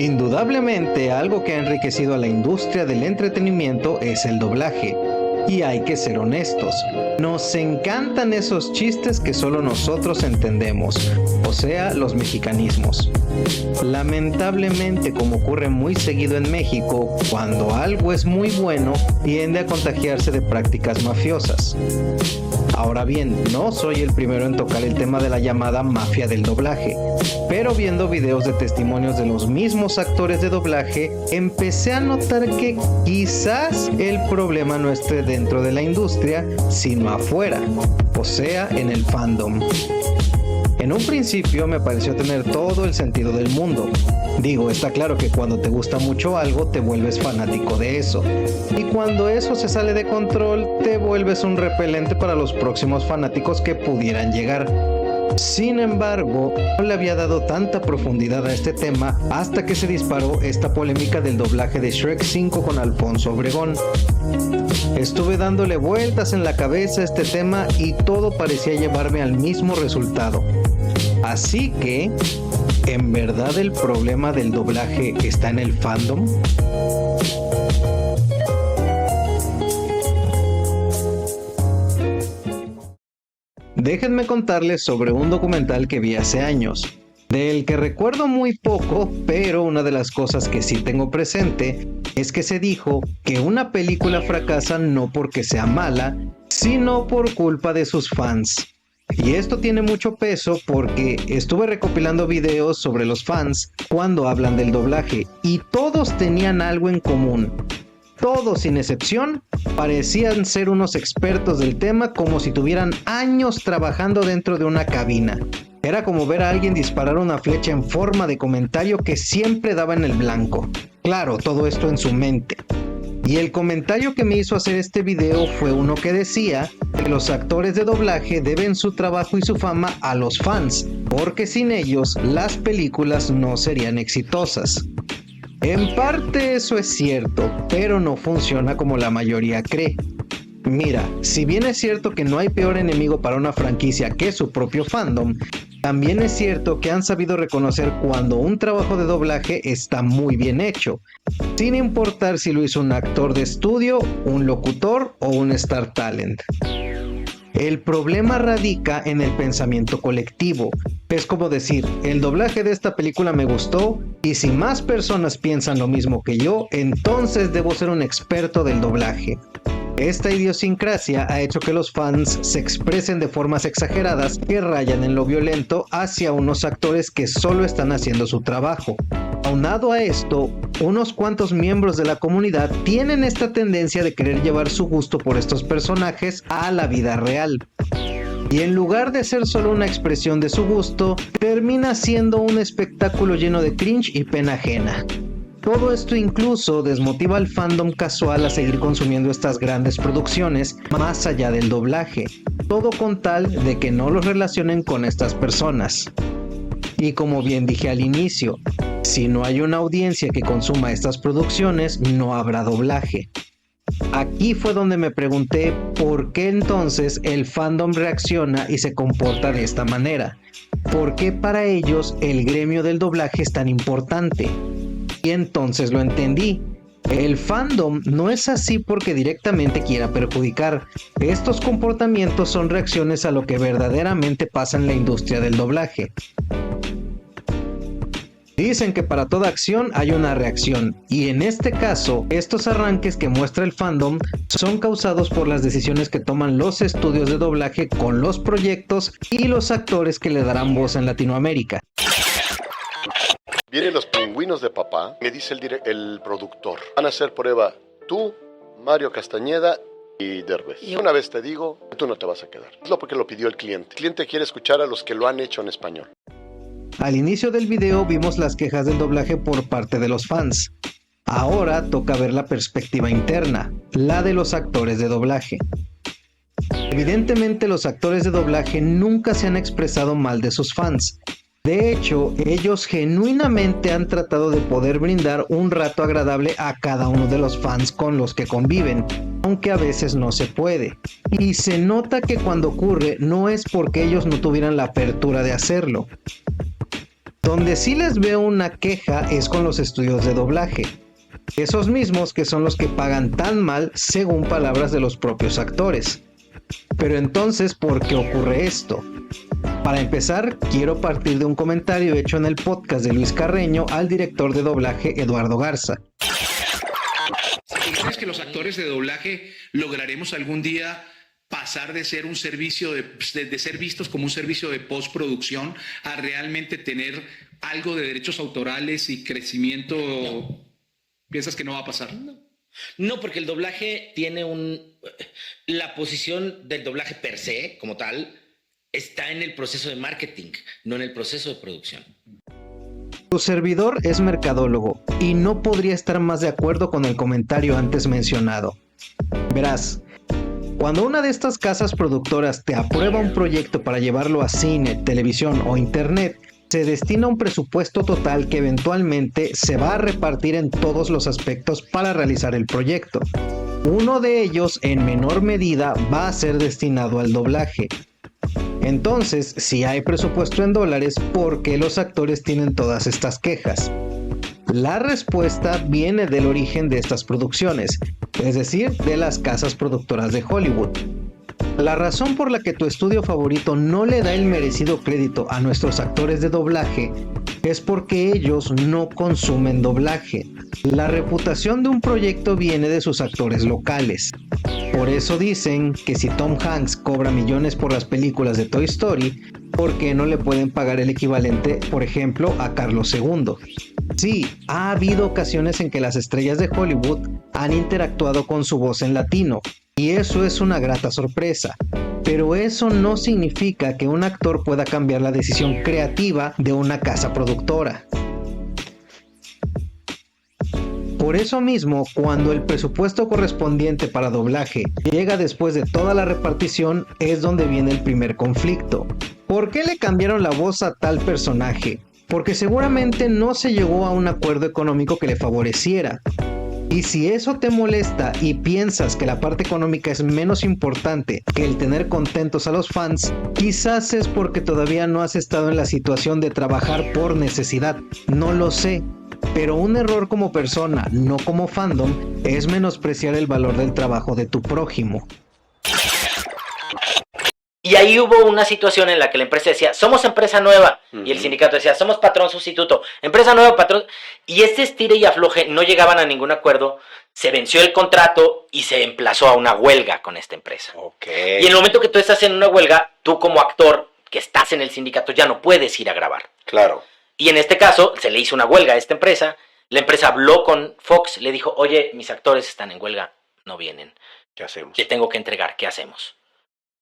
Indudablemente, algo que ha enriquecido a la industria del entretenimiento es el doblaje. Y hay que ser honestos, nos encantan esos chistes que solo nosotros entendemos, o sea, los mexicanismos. Lamentablemente, como ocurre muy seguido en México, cuando algo es muy bueno, tiende a contagiarse de prácticas mafiosas. Ahora bien, no soy el primero en tocar el tema de la llamada mafia del doblaje, pero viendo videos de testimonios de los mismos actores de doblaje, empecé a notar que quizás el problema no esté dentro de la industria, sino afuera, o sea, en el fandom. En un principio me pareció tener todo el sentido del mundo. Digo, está claro que cuando te gusta mucho algo te vuelves fanático de eso. Y cuando eso se sale de control, te vuelves un repelente para los próximos fanáticos que pudieran llegar. Sin embargo, no le había dado tanta profundidad a este tema hasta que se disparó esta polémica del doblaje de Shrek 5 con Alfonso Obregón. Estuve dándole vueltas en la cabeza a este tema y todo parecía llevarme al mismo resultado. Así que, ¿en verdad el problema del doblaje está en el fandom? Déjenme contarles sobre un documental que vi hace años, del que recuerdo muy poco, pero una de las cosas que sí tengo presente es que se dijo que una película fracasa no porque sea mala, sino por culpa de sus fans. Y esto tiene mucho peso porque estuve recopilando videos sobre los fans cuando hablan del doblaje y todos tenían algo en común. Todos, sin excepción, parecían ser unos expertos del tema como si tuvieran años trabajando dentro de una cabina. Era como ver a alguien disparar una flecha en forma de comentario que siempre daba en el blanco. Claro, todo esto en su mente. Y el comentario que me hizo hacer este video fue uno que decía que los actores de doblaje deben su trabajo y su fama a los fans, porque sin ellos las películas no serían exitosas. En parte eso es cierto, pero no funciona como la mayoría cree. Mira, si bien es cierto que no hay peor enemigo para una franquicia que su propio fandom, también es cierto que han sabido reconocer cuando un trabajo de doblaje está muy bien hecho, sin importar si lo hizo un actor de estudio, un locutor o un star talent. El problema radica en el pensamiento colectivo. Es como decir, el doblaje de esta película me gustó y si más personas piensan lo mismo que yo, entonces debo ser un experto del doblaje. Esta idiosincrasia ha hecho que los fans se expresen de formas exageradas que rayan en lo violento hacia unos actores que solo están haciendo su trabajo. Aunado a esto, unos cuantos miembros de la comunidad tienen esta tendencia de querer llevar su gusto por estos personajes a la vida real. Y en lugar de ser solo una expresión de su gusto, termina siendo un espectáculo lleno de cringe y pena ajena. Todo esto incluso desmotiva al fandom casual a seguir consumiendo estas grandes producciones más allá del doblaje, todo con tal de que no los relacionen con estas personas. Y como bien dije al inicio, si no hay una audiencia que consuma estas producciones, no habrá doblaje. Aquí fue donde me pregunté por qué entonces el fandom reacciona y se comporta de esta manera. ¿Por qué para ellos el gremio del doblaje es tan importante? Y entonces lo entendí. El fandom no es así porque directamente quiera perjudicar. Estos comportamientos son reacciones a lo que verdaderamente pasa en la industria del doblaje. Dicen que para toda acción hay una reacción, y en este caso, estos arranques que muestra el fandom son causados por las decisiones que toman los estudios de doblaje con los proyectos y los actores que le darán voz en Latinoamérica. Vienen los pingüinos de papá, me dice el productor. Van a hacer prueba tú, Mario Castañeda y Derbez. Y una vez te digo, tú no te vas a quedar. Es lo porque lo pidió el cliente. El cliente quiere escuchar a los que lo han hecho en español. Al inicio del video vimos las quejas del doblaje por parte de los fans. Ahora toca ver la perspectiva interna, la de los actores de doblaje. Evidentemente los actores de doblaje nunca se han expresado mal de sus fans. De hecho, ellos genuinamente han tratado de poder brindar un rato agradable a cada uno de los fans con los que conviven, aunque a veces no se puede. Y se nota que cuando ocurre no es porque ellos no tuvieran la apertura de hacerlo. Donde sí les veo una queja es con los estudios de doblaje. Esos mismos que son los que pagan tan mal según palabras de los propios actores. Pero entonces, ¿por qué ocurre esto? Para empezar, quiero partir de un comentario hecho en el podcast de Luis Carreño al director de doblaje Eduardo Garza. ¿Crees que los actores de doblaje lograremos algún día pasar de ser un servicio de ser vistos como un servicio de postproducción a realmente tener algo de derechos autorales y crecimiento? No. ¿Piensas que no va a pasar? No, porque el doblaje tiene la posición del doblaje per se, como tal, está en el proceso de marketing, no en el proceso de producción. Tu servidor es mercadólogo y no podría estar más de acuerdo con el comentario antes mencionado. Verás, cuando una de estas casas productoras te aprueba un proyecto para llevarlo a cine, televisión o internet, se destina un presupuesto total que eventualmente se va a repartir en todos los aspectos para realizar el proyecto. Uno de ellos, en menor medida, va a ser destinado al doblaje. Entonces, si hay presupuesto en dólares, ¿por qué los actores tienen todas estas quejas? La respuesta viene del origen de estas producciones, es decir, de las casas productoras de Hollywood. La razón por la que tu estudio favorito no le da el merecido crédito a nuestros actores de doblaje es porque ellos no consumen doblaje. La reputación de un proyecto viene de sus actores locales. Por eso dicen que si Tom Hanks cobra millones por las películas de Toy Story, ¿por qué no le pueden pagar el equivalente, por ejemplo, a Carlos II? Sí, ha habido ocasiones en que las estrellas de Hollywood han interactuado con su voz en latino, y eso es una grata sorpresa. Pero eso no significa que un actor pueda cambiar la decisión creativa de una casa productora. Por eso mismo, cuando el presupuesto correspondiente para doblaje llega después de toda la repartición, es donde viene el primer conflicto. ¿Por qué le cambiaron la voz a tal personaje? Porque seguramente no se llegó a un acuerdo económico que le favoreciera. Y si eso te molesta y piensas que la parte económica es menos importante que el tener contentos a los fans, quizás es porque todavía no has estado en la situación de trabajar por necesidad. No lo sé. Pero un error como persona, no como fandom, es menospreciar el valor del trabajo de tu prójimo. Y ahí hubo una situación en la que la empresa decía, somos empresa nueva, y el sindicato decía, somos patrón sustituto, empresa nueva, patrón, y este estire y afloje no llegaban a ningún acuerdo, se venció el contrato y se emplazó a una huelga con esta empresa. Okay. Y en el momento que tú estás en una huelga, tú como actor que estás en el sindicato ya no puedes ir a grabar. Claro. Y en este caso, se le hizo una huelga a esta empresa, la empresa habló con Fox, le dijo, oye, mis actores están en huelga, no vienen. ¿Qué hacemos? Te tengo que entregar, ¿qué hacemos?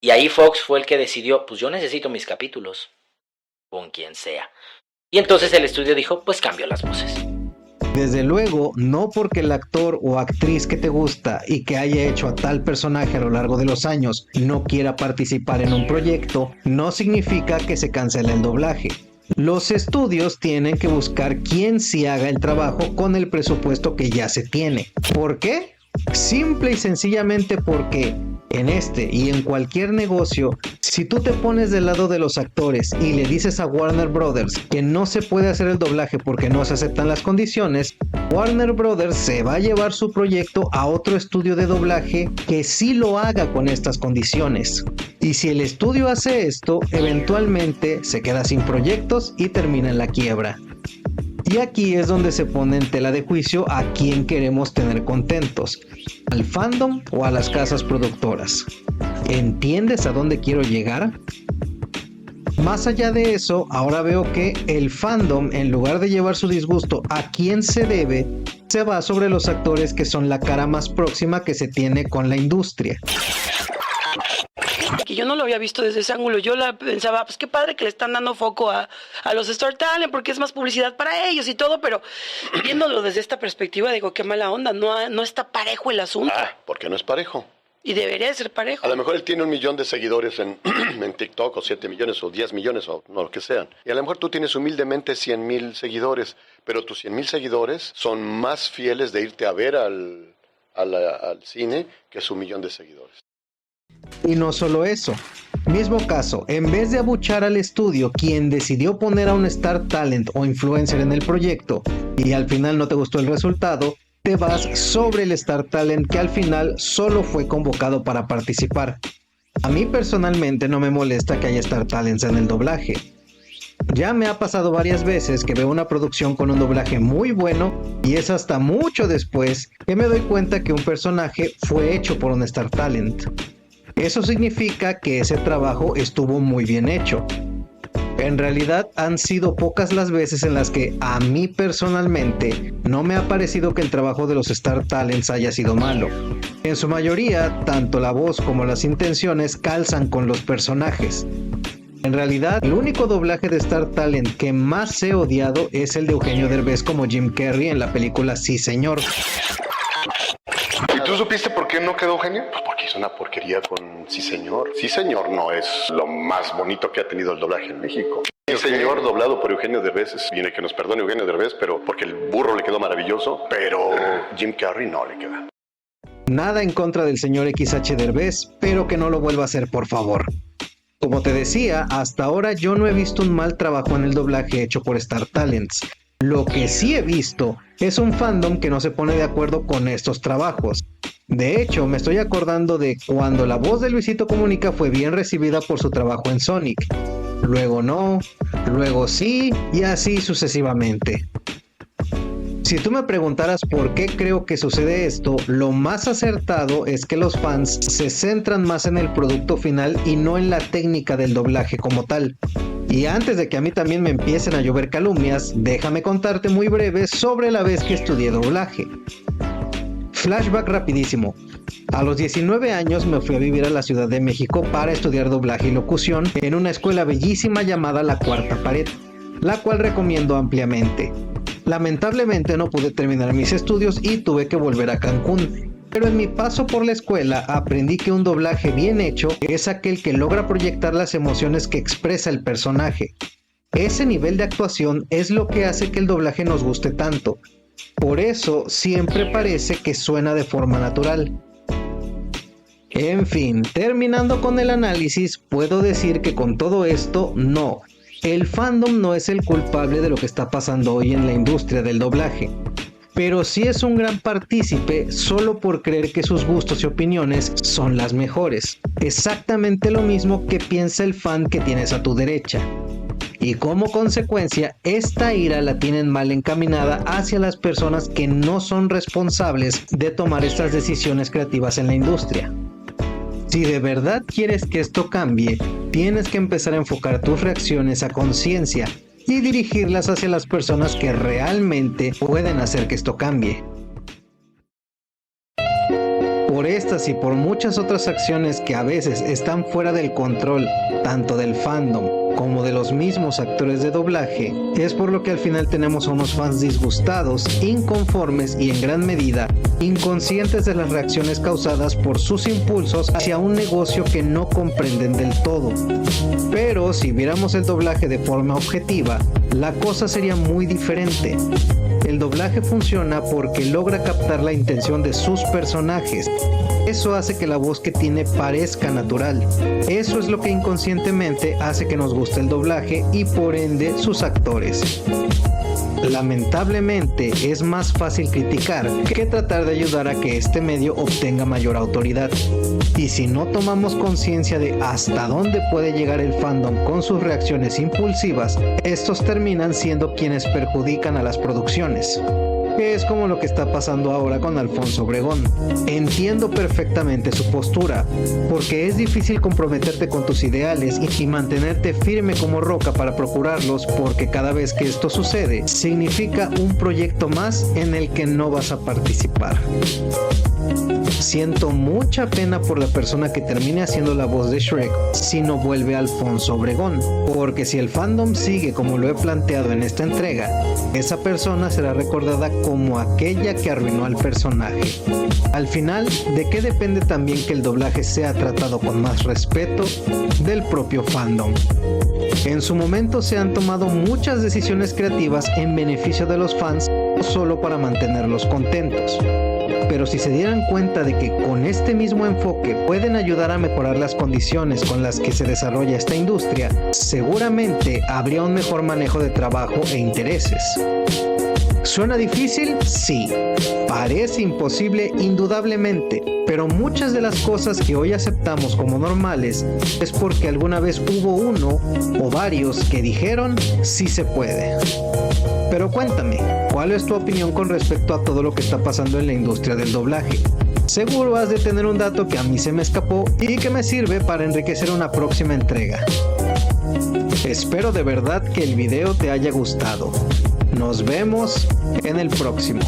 Y ahí Fox fue el que decidió, pues yo necesito mis capítulos, con quien sea. Y entonces el estudio dijo, pues cambio las voces. Desde luego, no porque el actor o actriz que te gusta y que haya hecho a tal personaje a lo largo de los años no quiera participar en un proyecto, no significa que se cancele el doblaje. Los estudios tienen que buscar quién sí haga el trabajo con el presupuesto que ya se tiene. ¿Por qué? Simple y sencillamente porque en este y en cualquier negocio, si tú te pones del lado de los actores y le dices a Warner Brothers que no se puede hacer el doblaje porque no se aceptan las condiciones, Warner Brothers se va a llevar su proyecto a otro estudio de doblaje que sí lo haga con estas condiciones. Y si el estudio hace esto, eventualmente se queda sin proyectos y termina en la quiebra. Y aquí es donde se pone en tela de juicio a quién queremos tener contentos, al fandom o a las casas productoras. ¿Entiendes a dónde quiero llegar? Más allá de eso, ahora veo que el fandom, en lugar de llevar su disgusto a quién se debe, se va sobre los actores que son la cara más próxima que se tiene con la industria. Que yo no lo había visto desde ese ángulo. Yo pensaba, pues qué padre que le están dando foco a los Star Talent porque es más publicidad para ellos y todo, pero viéndolo desde esta perspectiva digo, qué mala onda, no está parejo el asunto. ¿Por qué no es parejo? Y debería ser parejo. A lo mejor él tiene 1 millón de seguidores en TikTok, o 7 millones, o 10 millones, o no, lo que sean. Y a lo mejor tú tienes humildemente 100,000 seguidores, pero tus 100,000 seguidores son más fieles de irte a ver al cine que su 1 millón de seguidores. Y no solo eso, Mismo caso, en vez de abuchar al estudio quien decidió poner a un Star Talent o influencer en el proyecto y al final no te gustó el resultado, te vas sobre el Star Talent que al final solo fue convocado para participar. A mí personalmente no me molesta que haya Star Talents en el doblaje. Ya me ha pasado varias veces que veo una producción con un doblaje muy bueno y es hasta mucho después que me doy cuenta que un personaje fue hecho por un Star Talent. Eso significa que ese trabajo estuvo muy bien hecho. En realidad han sido pocas las veces en las que a mí personalmente no me ha parecido que el trabajo de los Star Talents haya sido malo. En su mayoría, tanto la voz como las intenciones calzan con los personajes. En realidad, el único doblaje de Star Talent que más he odiado es el de Eugenio Derbez como Jim Carrey en la película Sí Señor. ¿Y tú supiste por qué no quedó Eugenio? Pues porque hizo una porquería con Sí Señor. Sí Señor no es lo más bonito que ha tenido el doblaje en México. Sí Señor doblado por Eugenio Derbez, viene que nos perdone Eugenio Derbez, pero porque el burro le quedó maravilloso, pero Jim Carrey no le queda. Nada en contra del señor XH Derbez, pero que no lo vuelva a hacer, por favor. Como te decía, hasta ahora yo no he visto un mal trabajo en el doblaje hecho por Star Talents. Lo que sí he visto es un fandom que no se pone de acuerdo con estos trabajos. De hecho, me estoy acordando de cuando la voz de Luisito Comunica fue bien recibida por su trabajo en Sonic. Luego no, luego sí, y así sucesivamente. Si tú me preguntaras por qué creo que sucede esto, lo más acertado es que los fans se centran más en el producto final y no en la técnica del doblaje como tal. Y antes de que a mí también me empiecen a llover calumnias, déjame contarte muy breve sobre la vez que estudié doblaje. Flashback rapidísimo. A los 19 años me fui a vivir a la Ciudad de México para estudiar doblaje y locución en una escuela bellísima llamada La Cuarta Pared, la cual recomiendo ampliamente. Lamentablemente no pude terminar mis estudios y tuve que volver a Cancún. Pero en mi paso por la escuela aprendí que un doblaje bien hecho es aquel que logra proyectar las emociones que expresa el personaje. Ese nivel de actuación es lo que hace que el doblaje nos guste tanto. Por eso siempre parece que suena de forma natural. En fin, terminando con el análisis, puedo decir que con todo esto, no. El fandom no es el culpable de lo que está pasando hoy en la industria del doblaje. Pero sí es un gran partícipe solo por creer que sus gustos y opiniones son las mejores. Exactamente lo mismo que piensa el fan que tienes a tu derecha. Y como consecuencia, esta ira la tienen mal encaminada hacia las personas que no son responsables de tomar estas decisiones creativas en la industria. Si de verdad quieres que esto cambie, tienes que empezar a enfocar tus reacciones a conciencia y dirigirlas hacia las personas que realmente pueden hacer que esto cambie. Por estas y por muchas otras acciones que a veces están fuera del control, tanto del fandom como de los mismos actores de doblaje, es por lo que al final tenemos a unos fans disgustados, inconformes y en gran medida inconscientes de las reacciones causadas por sus impulsos hacia un negocio que no comprenden del todo. Pero si viéramos el doblaje de forma objetiva, la cosa sería muy diferente. El doblaje funciona porque logra captar la intención de sus personajes. Eso hace que la voz que tiene parezca natural. Eso es lo que inconscientemente hace que nos guste el doblaje y por ende sus actores. Lamentablemente es más fácil criticar que tratar de ayudar a que este medio obtenga mayor autoridad. Y si no tomamos conciencia de hasta dónde puede llegar el fandom con sus reacciones impulsivas, estos terminan siendo quienes perjudican a las producciones. Que es como lo que está pasando ahora con Alfonso Obregón. Entiendo perfectamente su postura, porque es difícil comprometerte con tus ideales y mantenerte firme como roca para procurarlos, porque cada vez que esto sucede, significa un proyecto más en el que no vas a participar. Siento mucha pena por la persona que termine haciendo la voz de Shrek si no vuelve Alfonso Obregón, porque si el fandom sigue como lo he planteado en esta entrega, esa persona será recordada como aquella que arruinó al personaje. Al final, ¿de qué depende también que el doblaje sea tratado con más respeto? Del propio fandom. En su momento se han tomado muchas decisiones creativas en beneficio de los fans, no solo para mantenerlos contentos. pero si se dieran cuenta de que con este mismo enfoque pueden ayudar a mejorar las condiciones con las que se desarrolla esta industria, seguramente habría un mejor manejo de trabajo e intereses. ¿Suena difícil? Sí. Parece imposible, indudablemente, pero muchas de las cosas que hoy aceptamos como normales es porque alguna vez hubo uno o varios que dijeron sí se puede. Pero cuéntame, ¿cuál es tu opinión con respecto a todo lo que está pasando en la industria del doblaje? Seguro has de tener un dato que a mí se me escapó y que me sirve para enriquecer una próxima entrega. Espero de verdad que el video te haya gustado. Nos vemos en el próximo.